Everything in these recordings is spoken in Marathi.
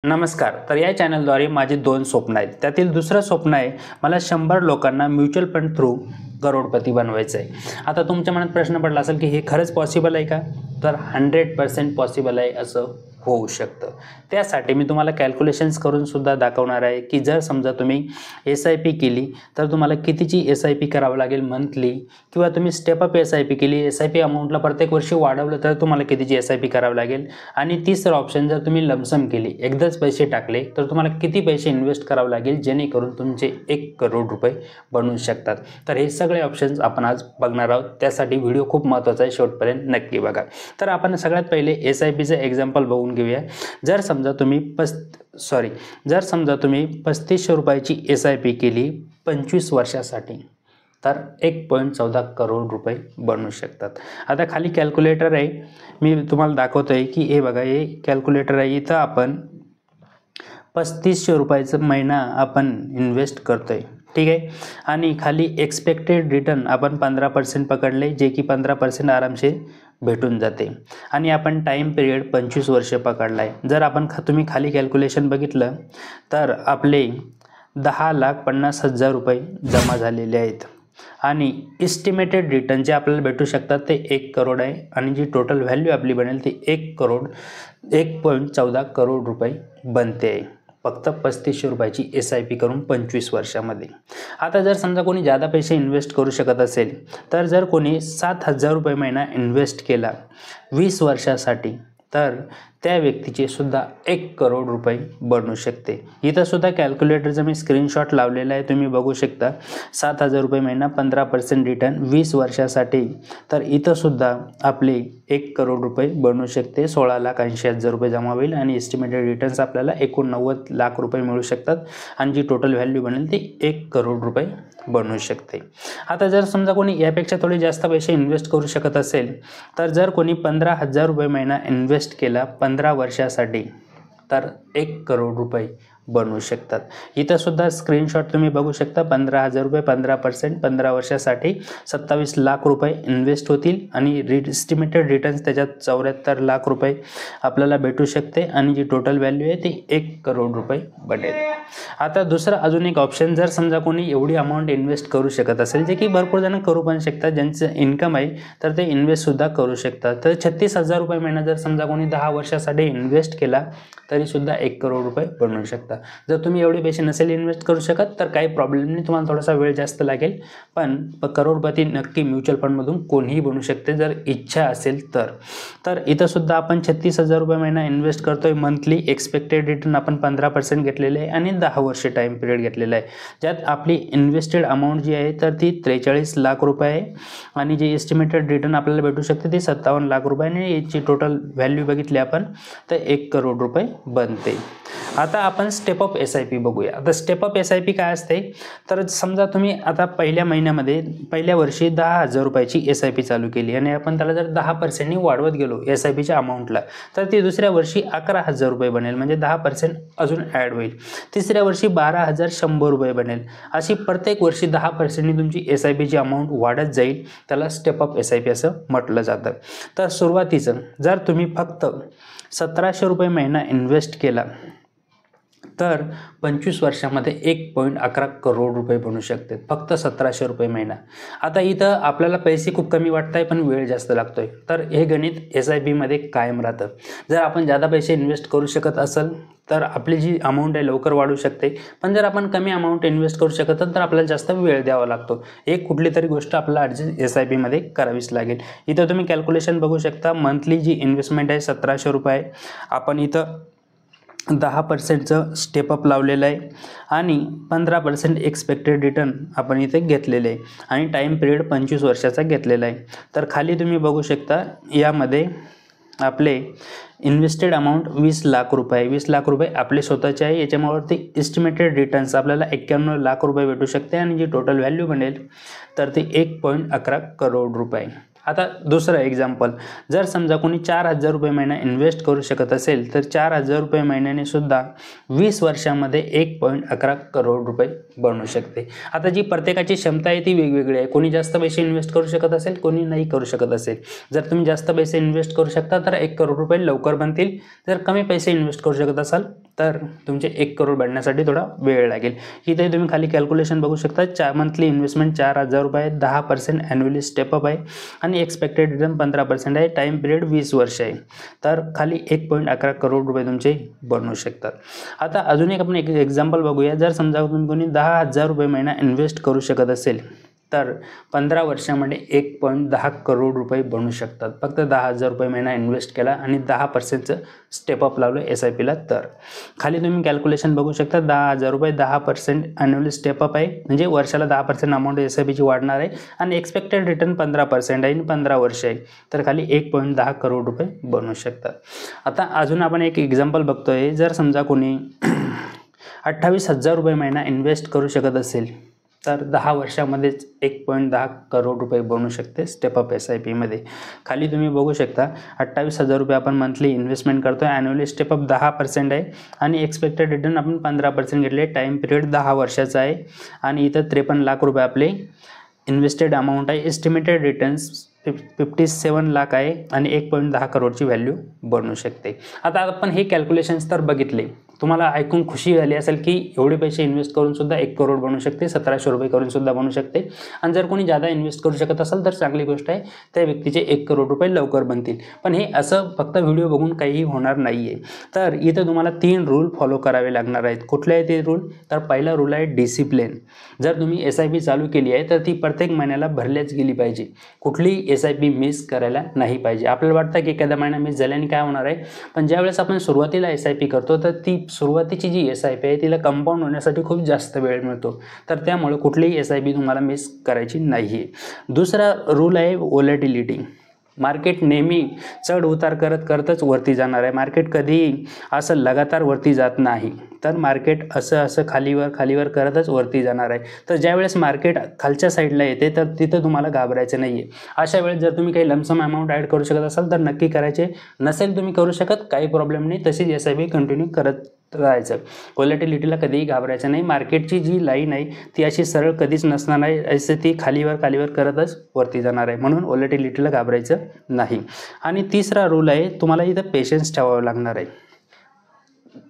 नमस्कार. तर या चॅनलद्वारे माझे 2 स्वप्न आहेत. त्यातील दुसरं स्वप्न आहे मला 100 लोकांना म्युच्युअल फंड थ्रू करोडपती बनवायचं आहे. आता तुमच्या मनात प्रश्न पडला असेल की हे खरंच पॉसिबल आहे का? तर 100% पॉसिबल आहे असं होऊ शकतं. त्यासाठी मी तुम्हाला कॅल्क्युलेशन्स करून सुद्धा दाखवणार आहे की जर समजा तुम्ही SIP केली तर तुम्हाला कितीची SIP करावं लागेल मंथली, किंवा तुम्ही स्टेप अप SIP केली, SIP अमाऊंटला प्रत्येक वर्षी वाढवलं तर तुम्हाला कितीची SIP करावी लागेल. आणि तिसरं ऑप्शन, जर तुम्ही लमसम केली, एकदाच पैसे टाकले तर तुम्हाला किती पैसे इन्व्हेस्ट करावे लागेल जेणेकरून तुमचे 1 करोड रुपये बनवू शकतात. तर हे सगळे ऑप्शन्स आपण आज बघणार आहोत. त्यासाठी व्हिडिओ खूप महत्त्वाचा आहे, शेवटपर्यंत नक्की बघा. तर आपण सगळ्यात पहिले SIPचं एक्झाम्पल बघून घेऊया. जर समजा तुम्ही 3500 रुपयाची SIP केली 25 वर्षासाठी तर 1.14 करोड रुपये बनवू शकतात. आता खाली कॅल्क्युलेटर आहे, मी तुम्हाला दाखवतोय की हे बघा, हे कॅल्क्युलेटर आहे. इथं आपण 3500 रुपयाचा महिना आपण इन्व्हेस्ट करतोय, ठीक आहे. आणि खाली एक्सपेक्टेड रिटर्न आपण 15% पकडले, जे की 15% आरामशीर भेटून जाते. आणि आपण टाईम पिरियड 25 वर्ष पकडला आहे. जर आपण तुम्ही खाली कॅल्क्युलेशन बघितलं तर आपले 10,50,000 रुपये जमा झालेले आहेत. आणि इस्टिमेटेड रिटर्न जे आपल्याला भेटू शकतात ते 1 करोड आहे. आणि जी टोटल व्हॅल्यू आपली बनेल ती 1.14 करोड रुपये बनते आहे, फक्त 3500 रुपयाची SIP करून 25 वर्षामध्ये. आता जर समजा कोणी जादा पैसे इन्व्हेस्ट करू शकत असेल तर जर कोणी 7,000 रुपये महिना इन्व्हेस्ट केला 20 वर्षासाठी तर त्या व्यक्तीचे सुद्धा 1 करोड रुपये बनू शकते. इथं सुद्धा कॅल्क्युलेटरचा मी स्क्रीनशॉट लावलेला आहे, तुम्ही बघू शकता. 7,000 रुपये महिना, 15% रिटर्न 20 वर्षासाठी, तर इथं सुद्धा आपले 1 करोड रुपये बनू शकते. 16,80,000 रुपये जमा होईल आणि एस्टिमेटेड रिटर्न्स आपल्याला 89 लाख रुपये मिळू शकतात. आणि जी टोटल व्हॅल्यू बनेल ती 1 करोड रुपये बनू शकते. आता जर समजा कोणी यापेक्षा थोडे जास्त पैसे इन्व्हेस्ट करू शकत असेल तर जर कोणी 15,000 रुपये महिना इन्व्हेस्ट केला 15 वर्षासाठी तर 1 करोड रुपये बनवू शकतात. इथं सुद्धा स्क्रीनशॉट तुम्ही बघू शकता. 15,000 रुपये, 15%, 15 वर्षासाठी 27 लाख रुपये इन्व्हेस्ट होतील आणि एस्टिमेटेड रिटर्न्स त्याच्यात 74 लाख रुपये आपल्याला भेटू शकते. आणि जी टोटल व्हॅल्यू आहे ती 1 करोड रुपये बनेल. आता दुसरं अजून एक ऑप्शन, जर समजा कोणी एवढी अमाऊंट इन्व्हेस्ट करू शकत असेल, जे की भरपूर जण करू पण शकतात, ज्यांचं इन्कम आहे तर ते इन्व्हेस्टसुद्धा करू शकतात. तर 36,000 रुपये महिना जर समजा कोणी 10 वर्षासाठी इन्व्हेस्ट केला तरीसुद्धा 1 करोड रुपये बनवू शकता. जर तुम्ही एवढे पैसे नसेल इन्व्हेस्ट करू शकत तर काही प्रॉब्लेम नाही, तुम्हाला थोडासा वेळ जास्त लागेल, पण करोडपती नक्की म्युच्युअल फंडमधून कोणीही बनू शकते जर इच्छा असेल तर. तर इथं सुद्धा आपण 36,000 रुपये महिना इन्व्हेस्ट करतोय मंथली. एक्सपेक्टेड रिटर्न आपण 15% घेतलेले आहे आणि 10 वर्ष टाईम पिरियड घेतलेला आहे. ज्यात आपली इन्व्हेस्टेड अमाऊंट जी आहे तर ती 43 लाख रुपये आहे. आणि जी एस्टिमेटेड रिटर्न आपल्याला भेटू शकते ती 57 लाख रुपये. आणि याची टोटल व्हॅल्यू बघितली आपण तर 1 करोड रुपये बनते. आता आपण स्टेप अप SIP बघूया. आता स्टेप अप SIP काय असते, तर समजा तुम्ही आता पहिल्या वर्षी 10,000 रुपयाची SIP चालू केली आणि आपण त्याला जर 10% वाढवत गेलो SIPच्या अमाऊंटला तर ती दुसऱ्या वर्षी 11,000 रुपये बनेल, म्हणजे 10% अजून ॲड होईल. तिसऱ्या वर्षी 12,100 रुपये बनेल. अशी प्रत्येक वर्षी 10% तुमची SIPची अमाऊंट वाढत जाईल. त्याला स्टेप अप SIP असं म्हटलं जातं. तर सुरुवातीचं जर तुम्ही फक्त 1,700 रुपये महिना इन्व्हेस्ट केला तर 25 वर्षामध्ये 1.11 करोड रुपये बनू शकते, फक्त 1,700 रुपये महिना. आता इथं आपल्याला पैसे खूप कमी वाटत आहे पण वेळ जास्त लागतोय, तर हे गणित SIP मध्ये कायम राहतं. जर आपण जादा पैसे इन्व्हेस्ट करू शकत असेल तर आपली जी अमाऊंट आहे लवकर वाढू शकते, पण जर आपण कमी अमाऊंट इन्व्हेस्ट करू शकत तर आपल्याला जास्त वेळ द्यावा लागतो. एक कुठली तरी गोष्ट आपल्याला ॲडजस्ट SIP मध्ये करावीच लागेल. इथं तुम्ही कॅल्क्युलेशन बघू शकता. मंथली जी इन्व्हेस्टमेंट आहे 1,700 रुपये. आपण इथं 10%चं स्टेपअप लावलेलं आहे आणि 15% एक्सपेक्टेड रिटर्न आपण इथे घेतलेले आहे. आणि टाईम पिरियड 25 वर्षाचा घेतलेला आहे. तर खाली तुम्ही बघू शकता यामध्ये आपले इन्व्हेस्टेड अमाऊंट 20 लाख रुपये. 20 लाख रुपये आपले स्वतःचे आहे. याच्यामुळेवरती एस्टिमेटेड रिटर्न्स आपल्याला 91 लाख रुपये भेटू शकते. आणि जी टोटल व्हॅल्यू बनेल तर ती 1.11 करोड रुपये. आता दुसरं एक्झाम्पल, जर समजा कोणी 4,000 रुपये महिना इन्व्हेस्ट करू शकत असेल तर 4,000 रुपये महिन्याने सुद्धा 20 वर्षामध्ये 1.11 करोड रुपये बनू शकते. आता जी प्रत्येकाची क्षमता आहे ती वेगवेगळी आहे. कोणी जास्त पैसे इन्व्हेस्ट करू शकत असेल, कोणी नाही करू शकत असेल. जर तुम्ही जास्त पैसे इन्व्हेस्ट करू शकता तर 1 करोड रुपये लवकर बनतील. जर कमी पैसे इन्व्हेस्ट करू शकत असाल तर तुमचे 1 करोड बनण्यासाठी थोडा वेळ लागेल. इथे तुम्ही खाली कॅल्क्युलेशन बघू शकता. मंथली इन्व्हेस्टमेंट 4,000 रुपये आहे, 10% ॲन्युअली स्टेपअप आहे आणि एक्सपेक्टेड रिटर्न 15% आहे. टाईम पिरियड 20 वर्ष आहे. तर खाली 1.11 करोड रुपये तुमचे बनू शकतात. आता अजून एक आपण एक एक्झाम्पल बघूया. जर समजा तुम्ही कोणी 10,000 रुपये महिना इन्व्हेस्ट करू शकत असेल तर 15 वर्षामध्ये 1.10 करोड रुपये बनू शकतात. फक्त 10,000 रुपये महिना इन्व्हेस्ट केला आणि 10%चं स्टेपअप लावलं SIPला. तर खाली तुम्ही कॅल्क्युलेशन बघू शकता. 10,000 रुपये 10% ॲन्युअली स्टेपअप आहे, म्हणजे वर्षाला 10% अमाऊंट SIPची वाढणार आहे आणि एक्सपेक्टेड रिटर्न 15% आहे आणि 15 वर्ष आहे. तर खाली 1.10 करोड रुपये बनू शकतात. आता अजून आपण एक एक्झाम्पल बघतोय. जर समजा कोणी 28,000 रुपये महिना इन्व्हेस्ट करू शकत असेल तर 10 वर्षामध्येच 1.10 करोड रुपये बनू शकते स्टेपअप SIPमध्ये. खाली तुम्ही बघू शकता 28,000 रुपये आपण मंथली इन्व्हेस्टमेंट करतो आहे. ॲन्युअली स्टेपअप 10% आहे आणि एक्सपेक्टेड रिटर्न आपण 15% घेतले. टाईम पिरियड 10 वर्षाचा आहे आणि इथं 53 लाख रुपये आपले इन्व्हेस्टेड अमाऊंट आहे. एस्टिमेटेड रिटर्न्स 57 लाख आहे आणि 1.10 करोडची व्हॅल्यू बनू शकते. आता आपण हे कॅल्क्युलेशन्स तर बघितले. तुम्हाला ऐकून खुशी झाली असेल की एवढे पैसे इन्व्हेस्ट करून सुद्धा 1 करोड बनू शकते, 1700 रुपये करून सुद्धा बनू शकते. आणि जर कोणी जादा इन्व्हेस्ट करू शकत असेल तर चांगली गोष्ट आहे, त्या व्यक्तीचे 1 करोड रुपये लवकर बनतील. पण हे असं फक्त व्हिडिओ बघून काही होणार नाही आहे. तर इथं तुम्हाला 3 रूल फॉलो करावे लागणार आहेत. कुठले आहे ते रूल? तर पहिला रूल आहे डिसिप्लिन. जर तुम्ही SIP चालू केली आहे तर ती प्रत्येक महिन्याला भरल्याच गेली पाहिजे. कुठलीही SIP मिस करायला नाही पाहिजे. आपल्याला वाटतं की एखादा महिना मिस झाल्याने काय होणार आहे, पण ज्यावेळेस आपण सुरुवातीला SIP करतो तर ती सुरुवातीची जी SIP आहे तिला कंपाऊंड होण्यासाठी खूप जास्त वेळ मिळतो. तर त्यामुळे कुठलीही SIP तुम्हाला मिस करायची नाही आहे. दुसरा रूल आहे व्होलॅटिलिटी. मार्केट नेहमी चढ उतार करतच वरती जाणार आहे. मार्केट कधीही असं लगातार वरती जात नाही. तर मार्केट असं खालीवर करतच वरती जाणार आहे. तर ज्यावेळेस मार्केट खालच्या साईडला येते तर तिथं तुम्हाला घाबरायचं नाही आहे. अशा वेळेस जर तुम्ही काही लमसम अमाऊंट ॲड करू शकत असाल तर नक्की करायचे. नसेल तुम्ही करू शकत काही प्रॉब्लेम नाही, तशीच SIP कंटिन्यू करत राहायचं. व्होलॅटिलिटीला कधीही घाबरायचं नाही. मार्केटची जी लाईन आहे ती अशी सरळ कधीच नसणार नाही, असे ती खालीवर करतच वरती जाणार आहे. म्हणून व्होलॅटिलिटीला घाबरायचं नाही. आणि तिसरा रूल आहे, तुम्हाला इथं पेशन्स ठेवावं लागणार आहे.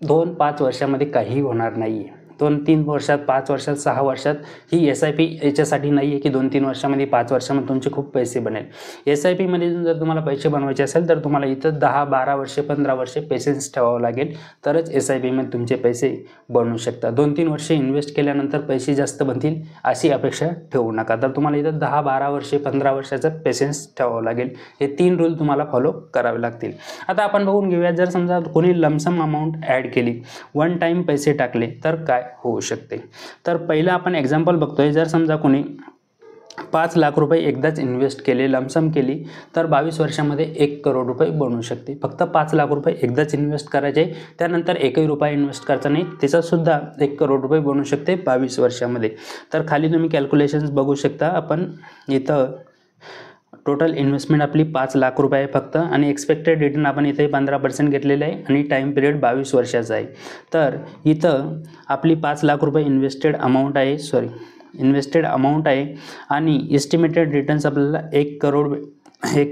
2-5 वर्षामध्ये काहीही होणार नाही आहे. 2-3 वर्षात, 5 वर्षात, 6 वर्षात ही SIP याच्यासाठी नाही आहे की 2-3 वर्षामध्ये, 5 वर्षामध्ये तुमचे खूप पैसे बनेल. SIPमध्ये जर तुम्हाला पैसे बनवायचे असेल तर तुम्हाला इथं 10-12 वर्षे, 15 वर्षे पेशन्स ठेवावं लागेल, तरच SIPमध्ये तुमचे पैसे बनवू शकतात. 2-3 वर्षे इन्व्हेस्ट केल्यानंतर पैसे जास्त बनतील अशी अपेक्षा ठेवू नका. तर तुम्हाला इथं 10-12 वर्षे, 15 वर्षाचं पेशन्स ठेवावं लागेल. हे 3 रूल तुम्हाला फॉलो करावे लागतील. आता आपण बघून घेऊया. जर समजा कोणी लमसम अमाऊंट ॲड केली, वन टाईम पैसे टाकले तर काय होऊ शकते. तर पहिलं आपण एक्झाम्पल बघतोय. जर समजा कोणी 5 लाख रुपये एकदाच इन्व्हेस्ट केले, लमसम केली, तर 22 वर्षामध्ये 1 करोड रुपये बनवू शकते. फक्त 5 लाख रुपये एकदाच इन्व्हेस्ट करायचे, त्यानंतर 1ही रुपया इन्व्हेस्ट करायचा नाही, त्याचासुद्धा 1 करोड रुपये बनवू शकते 22 वर्षामध्ये. तर खाली तुम्ही कॅल्क्युलेशन्स बघू शकता. आपण इथं टोटल इन्व्हेस्टमेंट आपली 5 लाख रुपये आहे फक्त आणि एक्सपेक्टेड रिटर्न आपण इथे 15% घेतलेलं आहे आणि टाईम पिरियड 22 वर्षाचा आहे. तर इथं आपली 5 लाख रुपये इन्व्हेस्टेड अमाऊंट आहे आणि एस्टिमेटेड रिटर्न्स आपल्याला 1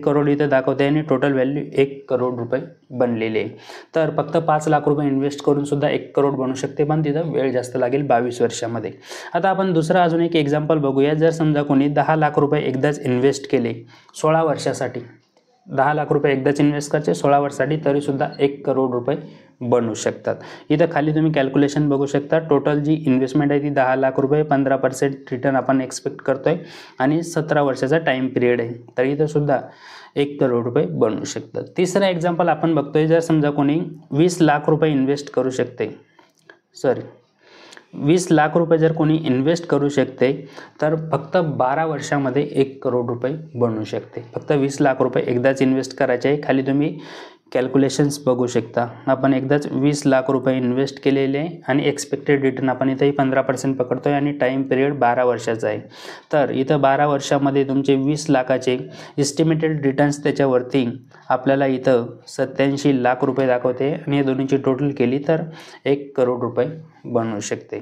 करोड इथं दाखवते आणि टोटल व्हॅल्यू 1 करोड रुपये बनलेले आहे. तर फक्त 5 लाख रुपये इन्व्हेस्ट करून सुद्धा 1 करोड बनू शकते, पण तिथं वेळ जास्त लागेल 22 वर्षामध्ये. आता आपण दुसरा अजून एक एक्झाम्पल बघूया. जर समजा कोणी 10 लाख रुपये एकदाच इन्व्हेस्ट केले 16 वर्षासाठी, 10 लाख रुपये एकदाच इन्व्हेस्ट करायचे 16 वर्षासाठी, तरीसुद्धा 1 करोड रुपये बनू शकतात. इथं खाली तुम्ही कॅल्क्युलेशन बघू शकता. टोटल जी इन्व्हेस्टमेंट आहे ती 10 लाख रुपये, 15% रिटर्न आपण एक्सपेक्ट करतोय आणि 17 वर्षाचा टाईम पिरियड आहे. तर इथं सुद्धा 1 करोड रुपये बनवू शकतात. तिसरा एक्झाम्पल आपण बघतोय. जर समजा कोणी 20 लाख रुपये इन्व्हेस्ट करू शकते, 20 लाख रुपये जर कोणी इन्व्हेस्ट करू शकते तर फक्त 12 वर्षामध्ये 1 करोड रुपये बनवू शकते. फक्त 20 लाख रुपये एकदाच इन्व्हेस्ट करायचे आहे. खाली तुम्ही कॅल्क्युलेशन्स बघू शकता. आपण एकदाच 20 लाख रुपये इन्व्हेस्ट केलेले आहे आणि एक्सपेक्टेड रिटर्न आपण इथंही 15% पकडतोय आणि टाईम पिरियड 12 वर्षाचा आहे. तर इथं 12 वर्षामध्ये तुमचे 20 लाखाचे एस्टिमेटेड रिटर्न्स त्याच्यावरती आपल्याला इथं 87 लाख रुपये दाखवते आणि या दोन्हीची टोटल केली तर 1 करोड रुपये बनवू शकते.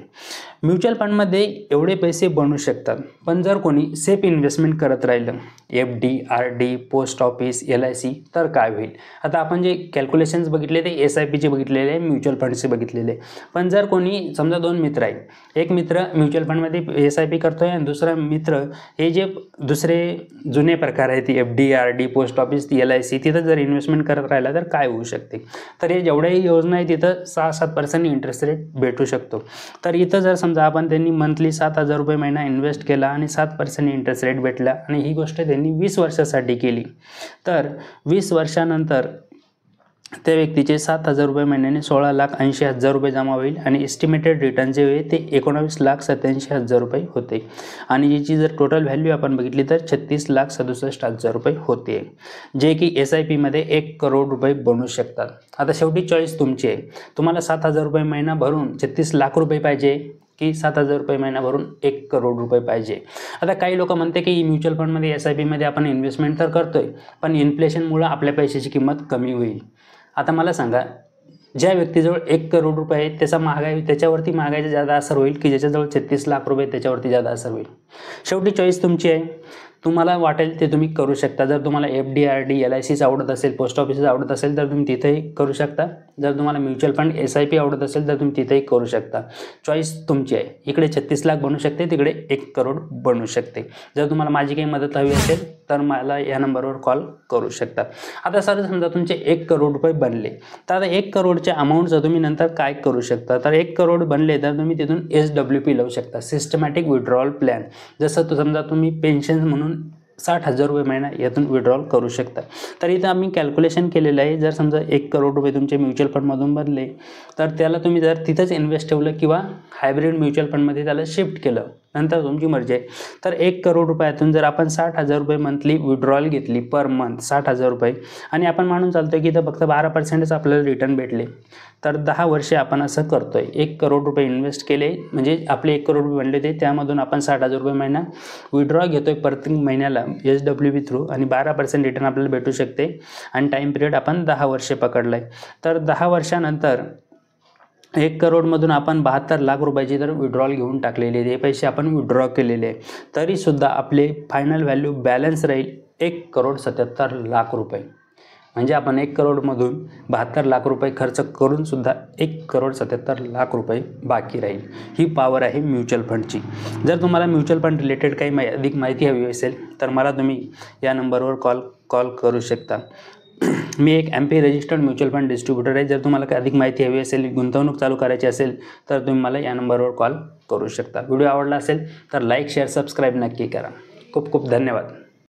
म्युच्युअल फंडमध्ये एवढे पैसे बनवू शकतात, पण जर कोणी सेफ इन्व्हेस्टमेंट करत राहिलं, FD, RD, post office, LIC, तर काय होईल. आता आपण आपण जे कॅल्क्युलेशन्स बघितले ते SIPचे बघितलेले आहे, म्युच्युअल फंडचे बघितलेले. पण जर कोणी समजा 2 मित्र आहे, एक मित्र म्युच्युअल फंडमध्ये SIP करतो आहे आणि दुसरा मित्र हे जे दुसरे जुने प्रकार आहेत, FD RD post office LIC, तिथं जर इन्व्हेस्टमेंट करत राहिला तर काय होऊ शकते. तर हे जेवढ्याही योजना आहे तिथं 6-7% इंटरेस्ट रेट भेटू शकतो. तर इथं जर समजा आपण त्यांनी मंथली 7,000 रुपये महिना इन्व्हेस्ट केला आणि 7% इंटरेस्ट रेट भेटला आणि ही गोष्ट त्यांनी 20 वर्षासाठी केली, तर 20 वर्षानंतर त्या व्यक्तीचे 7,000 रुपये महिन्याने 16,80,000 रुपये जमा होईल आणि एस्टिमेटेड रिटर्न जे आहे ते 19,87,000 रुपये होते आणि याची जर टोटल व्हॅल्यू आपण बघितली तर 36,67,000 रुपये होते, जे की SIPमध्ये 1 करोड रुपये बनू शकतात. आता शेवटी चॉईस तुमची आहे. तुम्हाला 7,000 रुपये महिना भरून 36 लाख रुपये पाहिजे की 7,000 रुपये महिना भरून 1 करोड रुपये पाहिजे. आता काही लोक म्हणते की म्युच्युअल फंडमध्ये SIPमध्ये आपण इन्व्हेस्टमेंट तर करतोय, पण इन्फ्लेशनमुळे आपल्या पैशाची किंमत कमी होईल. आता मला सांगा, ज्या व्यक्तीजवळ 1 करोड रुपये आहे त्याच्यावरती महागाईचा जादा असर होईल की ज्याच्याजवळ 36 लाख रुपये त्याच्यावरती जादा असर होईल. शेवटी चॉईस तुमची आहे. तुम्हाला वाटेल ते तुम्ही करू शकता. जर तुम्हाला FD RD LICच आवडत असेल, पोस्ट ऑफिसच आवडत असेल तर तुम्ही तिथेही करू शकता. जर तुम्हाला म्युच्युअल फंड SIP आवडत असेल तर तुम्ही तिथेही करू शकता. चॉईस तुमची आहे. इकडे 36 लाख बनू शकते, तिकडे 1 करोड बनू शकते. जर तुम्हाला माझी काही मदत हवी असेल तर मला या नंबरवर कॉल करू शकता. आता सर समजा तुमचे 1 करोड रुपये बनले, तर आता 1 करोडच्या अमाऊंटचं तुम्ही नंतर काय करू शकता. तर 1 करोड बनले तर तुम्ही तिथून SWP लावू शकता, सिस्टमॅटिक विड्रॉल प्लॅन. जसं समजा तुम्ही पेन्शन म्हणून 60,000 रुपये महिना यातून विड्रॉल करू शकता. तर इथं आम्ही कॅल्क्युलेशन केलेलं आहे. जर समजा 1 करोड रुपये तुमचे म्युच्युअल फंडमधून बनले तर त्याला तुम्ही जर तिथंच इन्व्हेस्ट ठेवलं किंवा हायब्रिड म्युच्युअल फंडमध्ये त्याला शिफ्ट केलं, नंतर तुमची मर्जी आहे. तर 1 करोड रुपयातून जर आपण 60,000 रुपये मंथली विड्रॉल घेतली पर मंथ 60,000 रुपये आणि आपण मानून चालतो की इथं फक्त 12%च आपल्याला रिटर्न भेटले, तर 10 वर्षे आपण असं करतोय. 1 करोड रुपये इन्व्हेस्ट केले म्हणजे आपले 1 करोड रुपये बनले होते, त्यामधून आपण 60,000 रुपये महिना विड्रॉ घेतोय प्रत्येक महिन्याला SWP थ्रू आणि 12% रिटर्न आपल्याला भेटू शकते आणि टाईम पिरियड आपण 10 वर्षे पकडलं आहे. तर 10 वर्षानंतर 1 करोडमधून आपण 72 लाख रुपयाची तर विड्रॉल घेऊन टाकलेले आहे. हे पैसे आपण विड्रॉ केलेले आहे, तरीसुद्धा आपले फायनल व्हॅल्यू बॅलन्स राहील 1,77,00,000 रुपये. म्हणजे आपण 1 करोडमधून 72 लाख रुपये खर्च करून सुद्धा 1,77,00,000 रुपये बाकी राहील. ही पॉवर आहे म्युच्युअल फंडची. जर तुम्हाला म्युच्युअल फंड रिलेटेड काही अधिक माहिती हवी असेल तर मला तुम्ही या नंबरवर कॉल करू शकता. मी एक MP registered mutual fund distributor आहे. जर तुम्हाला काही अधिक माहिती हवी असेल, गुंतवणूक चालू करायची असेल तर तुम्ही मला या नंबरवर कॉल करू शकता. व्हिडिओ आवडला असेल तर लाईक शेअर सबस्क्राईब नक्की करा. खूप खूप धन्यवाद.